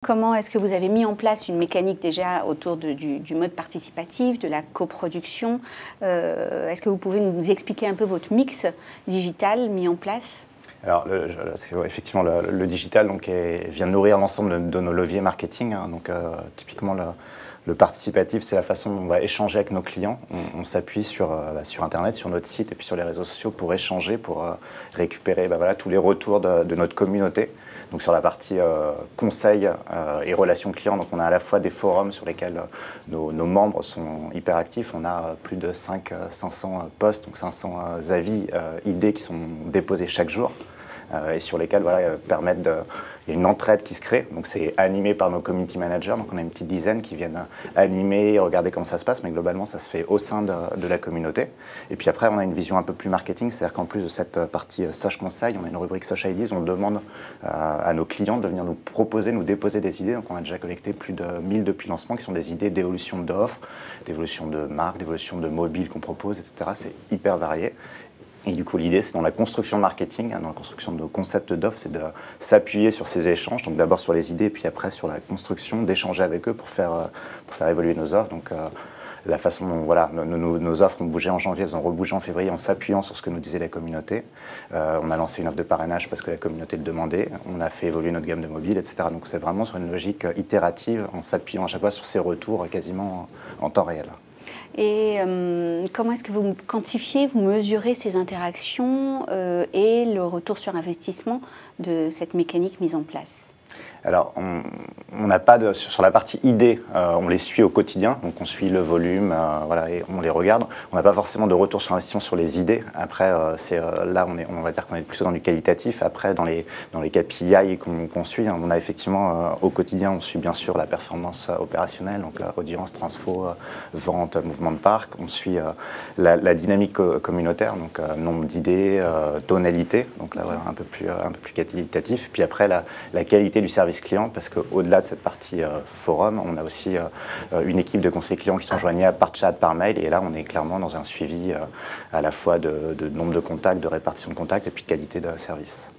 Comment est-ce que vous avez mis en place une mécanique déjà autour du mode participatif, de la coproduction? Est-ce que vous pouvez nous expliquer un peu votre mix digital mis en place? Alors, effectivement, le digital vient nourrir l'ensemble de nos leviers marketing. Typiquement, le participatif, c'est la façon dont on va échanger avec nos clients. On s'appuie sur Internet, sur notre site et puis sur les réseaux sociaux pour échanger, pour récupérer tous les retours de notre communauté. Donc sur la partie conseil et relations clients, donc on a à la fois des forums sur lesquels nos membres sont hyper actifs. On a plus de 500 posts, donc 500 avis, idées qui sont déposés chaque jour. Et sur lesquels permettent il y a une entraide qui se crée, donc c'est animé par nos community managers, donc on a une petite dizaine qui viennent animer, regarder comment ça se passe, mais globalement ça se fait au sein de la communauté. Et puis après on a une vision un peu plus marketing, c'est-à-dire qu'en plus de cette partie Soch Conseil, on a une rubrique Soch Ideas, on demande à nos clients de venir nous proposer, nous déposer des idées, donc on a déjà collecté plus de 1000 depuis le lancement, qui sont des idées d'évolution d'offres, d'évolution de marques, d'évolution de mobiles qu'on propose, etc. C'est hyper varié. Et du coup, l'idée, c'est dans la construction marketing, dans la construction de nos concepts d'offres, c'est de s'appuyer sur ces échanges, donc d'abord sur les idées, puis après sur la construction, d'échanger avec eux pour faire évoluer nos offres. Donc, la façon dont nos offres ont bougé en janvier, elles ont rebougé en février en s'appuyant sur ce que nous disait la communauté. On a lancé une offre de parrainage parce que la communauté le demandait. On a fait évoluer notre gamme de mobiles, etc. Donc, c'est vraiment sur une logique itérative, en s'appuyant à chaque fois sur ces retours quasiment en temps réel. Et comment est-ce que vous quantifiez, vous mesurez ces interactions et le retour sur investissement de cette mécanique mise en place? Alors, on n'a pas sur la partie idées, on les suit au quotidien, donc on suit le volume, et on les regarde. On n'a pas forcément de retour sur investissement sur les idées. Après, là, on va dire qu'on est plutôt dans du qualitatif. Après, dans les KPI qu'on suit, on a effectivement au quotidien, on suit bien sûr la performance opérationnelle, donc audience, transfo, vente, mouvement de parc. On suit la dynamique communautaire, donc nombre d'idées, tonalité, donc là, un peu plus qualitatif. Puis après, la qualité du service client, parce qu'au-delà de cette partie forum, on a aussi une équipe de conseillers clients qui sont joignables par chat, par mail, et là on est clairement dans un suivi à la fois de nombre de contacts, de répartition de contacts et puis de qualité de service.